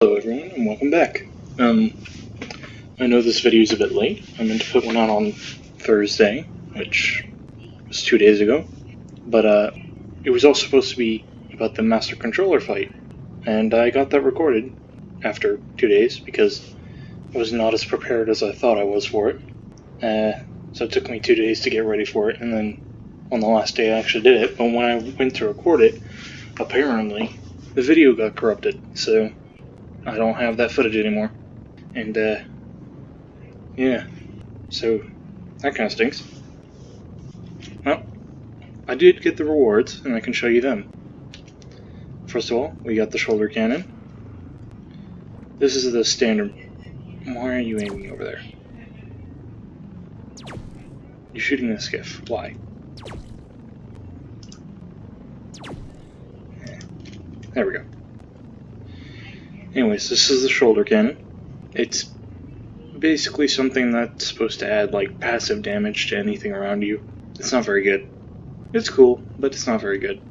Hello everyone, and welcome back. I know this video is a bit late. I meant to put one out on Thursday, which was 2 days ago, but it was all supposed to be about the Master Controller fight, and I got that recorded after 2 days because I was not as prepared as I thought I was for it. So it took me 2 days to get ready for it, and then on the last day I actually did it, but when I went to record it, apparently the video got corrupted, so I don't have that footage anymore. And, yeah. So, that kind of stinks. Well, I did get the rewards, and I can show you them. First of all, we got the shoulder cannon. This is the standard. Why are you aiming over there? You're shooting the skiff. Why? There we go. Anyways, this is the shoulder cannon. It's basically something that's supposed to add like passive damage to anything around you. It's not very good. It's cool, but it's not very good.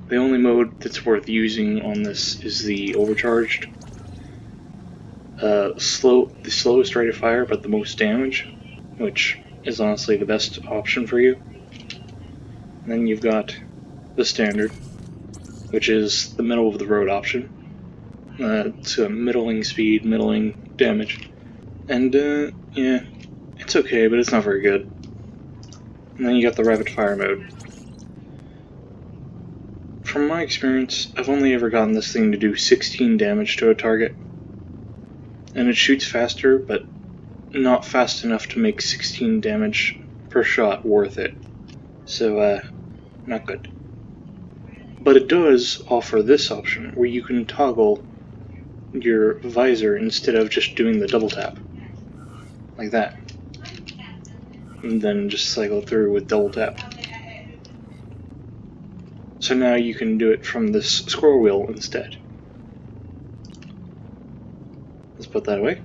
The only mode that's worth using on this is the overcharged. The slowest rate of fire, but the most damage, which is honestly the best option for you. And then you've got the standard, which is the middle of the road option. It's a middling speed, middling damage. And, yeah, it's okay, but it's not very good. And then you got the rapid fire mode. From my experience, I've only ever gotten this thing to do 16 damage to a target. And it shoots faster, but not fast enough to make 16 damage per shot worth it. So, not good. But it does offer this option, where you can toggle your visor instead of just doing the double tap. Like that. And then just cycle through with double tap. So now you can do it from this scroll wheel instead. Let's put that away.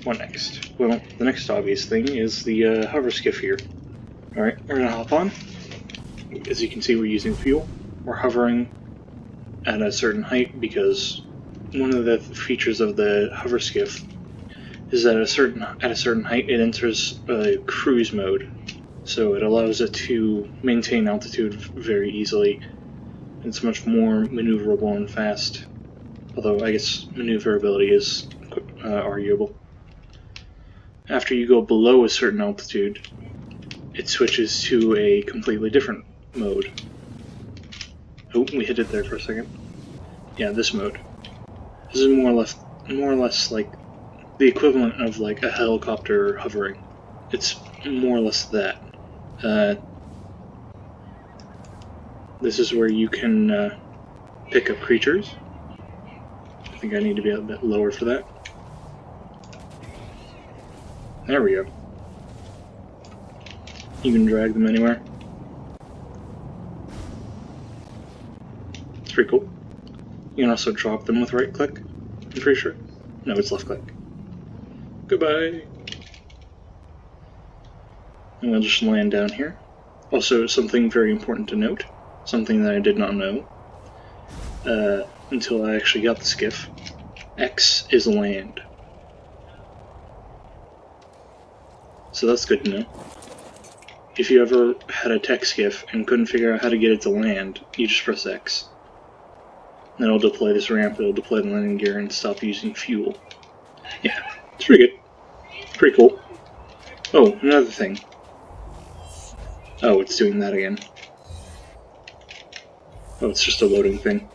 What next? Well, the next obvious thing is the hover skiff here. Alright, we're gonna hop on. As you can see, we're using fuel. We're hovering at a certain height because one of the features of the hover skiff is that at a certain height it enters cruise mode, so it allows it to maintain altitude very easily. It's much more maneuverable and fast, although I guess maneuverability is arguable. After you go below a certain altitude, it switches to a completely different mode. Oh, we hit it there for a second. Yeah, this mode. This is more or less like the equivalent of like a helicopter hovering. It's more or less that. This is where you can pick up creatures. I think I need to be a bit lower for that. There we go. You can drag them anywhere. It's pretty cool. You can also drop them with right click, I'm pretty sure. No, it's left click. Goodbye! And we'll just land down here. Also, something very important to note, something that I did not know until I actually got the skiff. X is land. So that's good to know. If you ever had a tech skiff and couldn't figure out how to get it to land, you just press X. Then it'll deploy this ramp, it'll deploy the landing gear, and stop using fuel. Yeah, it's pretty good. Pretty cool. Oh, another thing. Oh, it's doing that again. Oh, it's just a loading thing.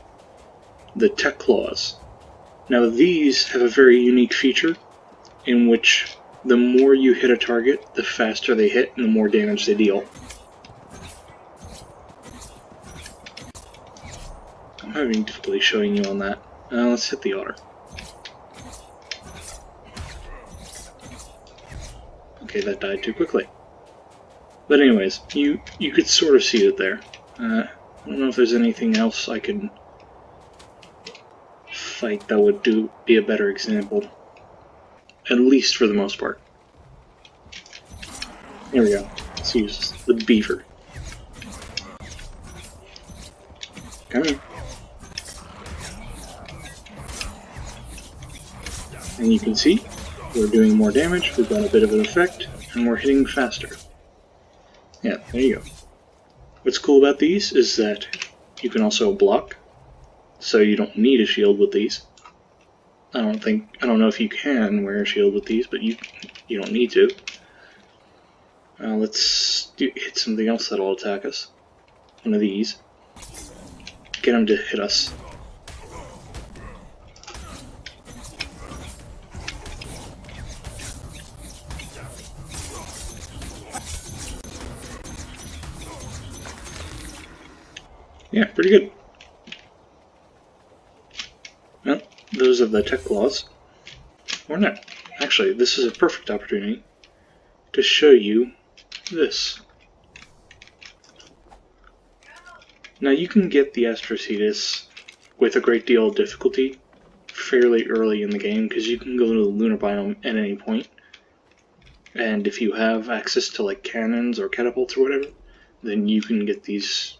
The tech claws. Now these have a very unique feature in which the more you hit a target, the faster they hit and the more damage they deal. I'm having difficulty showing you on that. Let's hit the otter. Okay, that died too quickly. But anyways, you could sort of see it there. I don't know if there's anything else I can fight that would be a better example. At least for the most part. Here we go. Let's use the beaver. Come here. And you can see we're doing more damage, we've got a bit of an effect, and we're hitting faster. Yeah, there you go. What's cool about these is that you can also block, so you don't need a shield with these. I don't know if you can wear a shield with these, but you don't need to. Let's hit something else that'll attack us. One of these. Get him to hit us. Yeah, pretty good. Well, those are the tech claws. Or not. Actually, this is a perfect opportunity to show you this. Now you can get the Astrocetus with a great deal of difficulty fairly early in the game because you can go to the lunar biome at any point, and if you have access to like cannons or catapults or whatever, then you can get these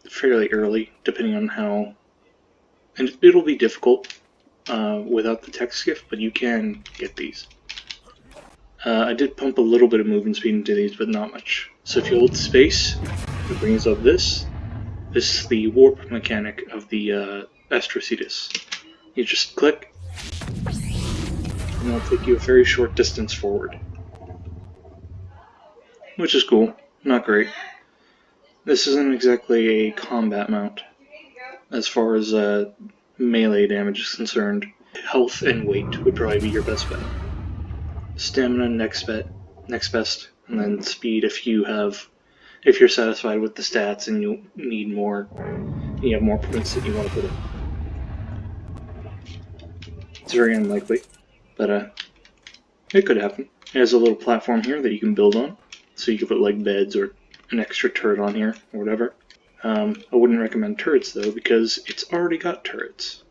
fairly early, depending on how. And it'll be difficult without the tech skiff, but you can get these. I did pump a little bit of movement speed into these, but not much. So if you hold space, it brings up this. This is the warp mechanic of the Astrocetus. You just click, and it'll take you a very short distance forward. Which is cool, not great. This isn't exactly a combat mount, as far as melee damage is concerned. Health and weight would probably be your best bet. Stamina next best, and then speed if you're satisfied with the stats and you need more, you have more points that you want to put in. It's very unlikely, but it could happen. It has a little platform here that you can build on, so you can put like beds or an extra turret on here or whatever. I wouldn't recommend turrets though because it's already got turrets.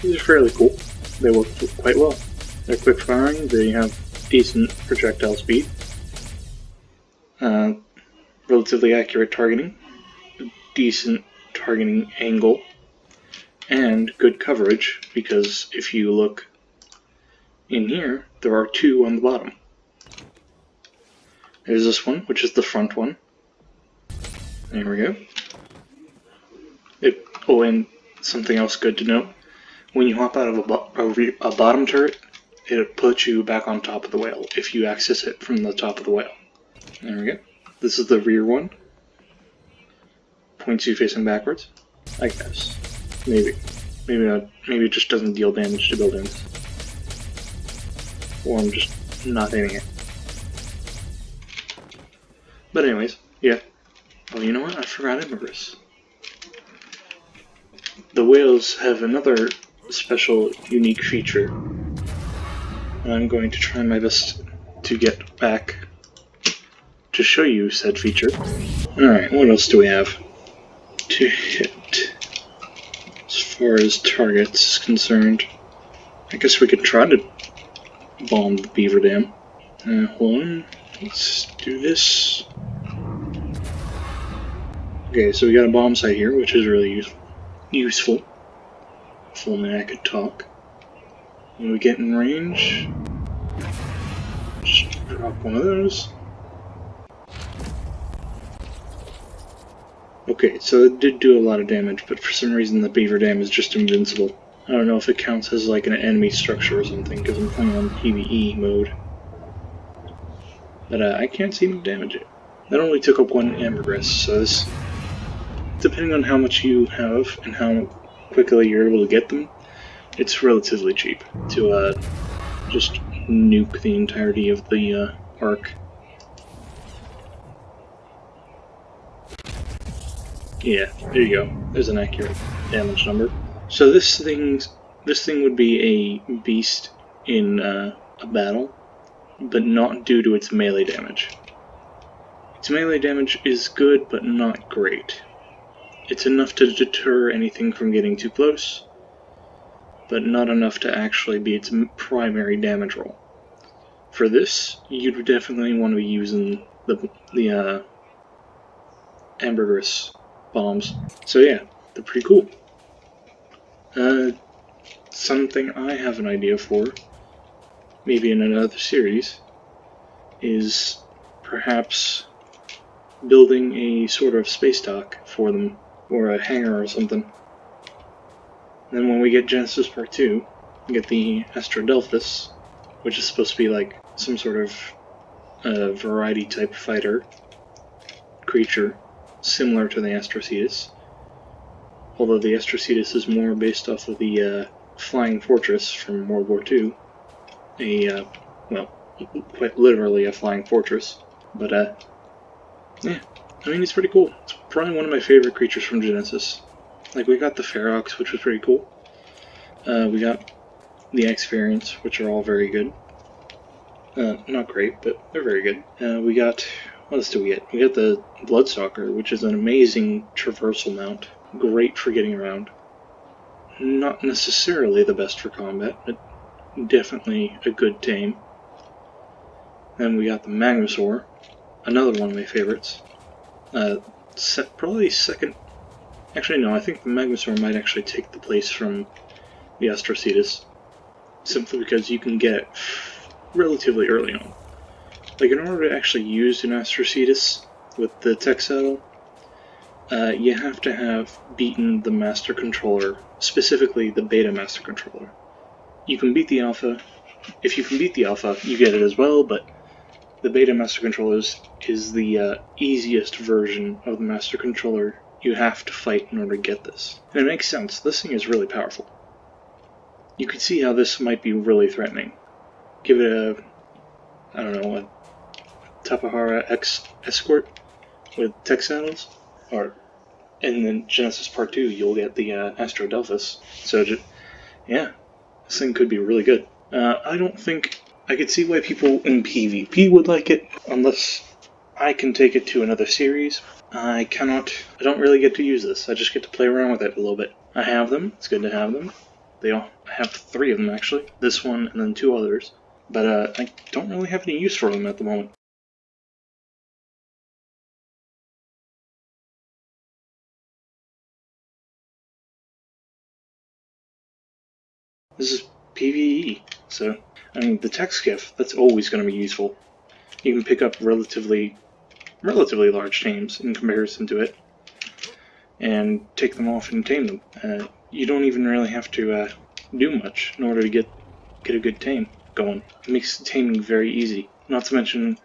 These are fairly cool. They work quite well. They're quick firing, they have decent projectile speed, relatively accurate targeting, decent targeting angle, and good coverage, because if you look in here, there are two on the bottom. There's this one, which is the front one. There we go. Oh, and something else good to note. When you hop out of a bottom turret, it'll put you back on top of the whale if you access it from the top of the whale. There we go. This is the rear one. Points you facing backwards, I guess. Maybe. Maybe not. Maybe it just doesn't deal damage to buildings. Or I'm just not hitting it. But anyways, yeah. Oh, you know what? I forgot Ambergris. The whales have another special, unique feature. And I'm going to try my best to get back to show you said feature. Alright, what else do we have to hit as far as targets is concerned? I guess we could try to bomb the beaver dam. Hold on, let's do this. Okay, so we got a bomb site here, which is really useful. If only I could talk. When we get in range, just drop one of those. Okay, so it did do a lot of damage, but for some reason the beaver dam is just invincible. I don't know if it counts as like an enemy structure or something, because I'm playing on PvE mode. But I can't seem to damage it. That only took up one ambergris, so this, depending on how much you have and how quickly you're able to get them, it's relatively cheap to just nuke the entirety of the arc. Yeah, there you go. There's an accurate damage number. So this thing would be a beast in a battle, but not due to its melee damage. Its melee damage is good, but not great. It's enough to deter anything from getting too close, but not enough to actually be its primary damage roll. For this, you'd definitely want to be using the ambergris bombs. So yeah, they're pretty cool. Something I have an idea for, maybe in another series, is perhaps building a sort of space dock for them, or a hangar or something. Then when we get Genesis Part 2, we get the Astrodelphus, which is supposed to be like some sort of variety type fighter creature, similar to the Astrocetus. Although the Astrocetus is more based off of the Flying Fortress from World War II. Well, quite literally a flying fortress. But, yeah, I mean, it's pretty cool. It's probably one of my favorite creatures from Genesis. Like, we got the Ferox, which was pretty cool. We got the X variants, which are all very good. Not great, but they're very good. We got... what else do we get? We got the Bloodstalker, which is an amazing traversal mount. Great for getting around. Not necessarily the best for combat, but definitely a good tame. Then we got the Magmasaur, another one of my favorites. Probably second... Actually, no, I think the Magmasaur might actually take the place from the Astrocetus, simply because you can get it relatively early on. Like, in order to actually use an Astrocetus with the tech saddle, you have to have beaten the Master Controller, specifically the Beta Master Controller. You can beat the Alpha. If you can beat the Alpha, you get it as well, but the Beta Master Controller is the easiest version of the Master Controller you have to fight in order to get this. And it makes sense. This thing is really powerful. You can see how this might be really threatening. Give it a, I don't know, a Tapahara X Escort with tech saddles, and then Genesis Part 2, you'll get the Astrodelphus. So, yeah, this thing could be really good. I don't think... I could see why people in PvP would like it, unless I can take it to another series. I don't really get to use this. I just get to play around with it a little bit. I have them. It's good to have them. I have 3 of them, actually. This one and then 2 others. But I don't really have any use for them at the moment. This is PvE, so, I mean, the tech skiff, that's always going to be useful. You can pick up relatively large tames in comparison to it, and take them off and tame them. You don't even really have to do much in order to get a good tame going. It makes taming very easy. Not to mention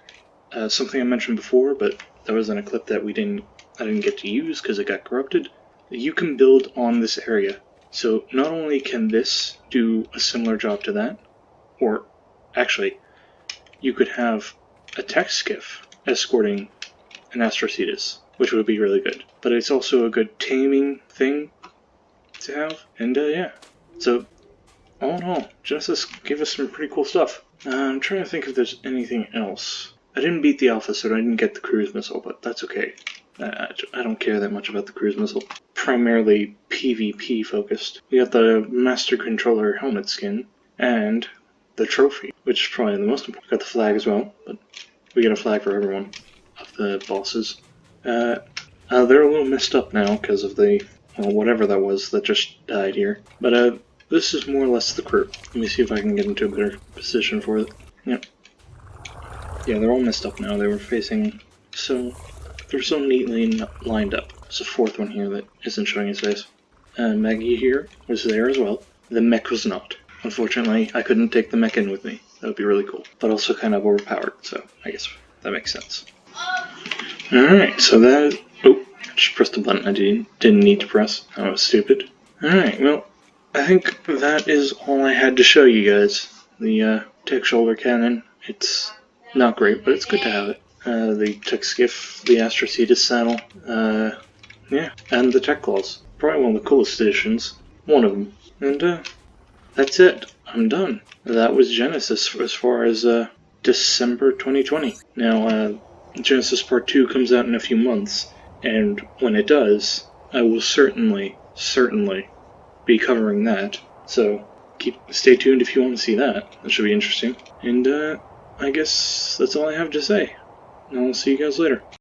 something I mentioned before, but that was in a clip that I didn't get to use because it got corrupted. You can build on this area. So not only can this do a similar job to that, or actually, you could have a tech skiff escorting an Astrocetus, which would be really good. But it's also a good taming thing to have, and yeah. So, all in all, Genesis gave us some pretty cool stuff. I'm trying to think if there's anything else. I didn't beat the Alpha, so I didn't get the cruise missile, but that's okay. I don't care that much about the cruise missile. Primarily PvP focused. We got the Master Controller helmet skin, and the trophy, which is probably the most important. We got the flag as well, but we get a flag for everyone of the bosses. They're a little messed up now because of the, well, whatever that was that just died here. But this is more or less the crew. Let me see if I can get into a better position for it. Yep. Yeah, they're all messed up now. They were facing they're so neatly lined up. There's a 4th one here that isn't showing his face. Maggie here was there as well. The mech was not. Unfortunately, I couldn't take the mech in with me. That would be really cool. But also kind of overpowered, so I guess that makes sense. Alright, so that... Oh, I just pressed a button I didn't need to press. I was stupid. Alright, well, I think that is all I had to show you guys. The tech shoulder cannon, it's not great, but it's good to have it. The tech skiff, the Astrocetus saddle, yeah, and the tech claws. Probably one of the coolest additions. One of them. And that's it. I'm done. That was Genesis as far as December 2020. Now, Genesis Part 2 comes out in a few months, and when it does, I will certainly be covering that. So stay tuned if you want to see that. That should be interesting. And I guess that's all I have to say. I'll see you guys later.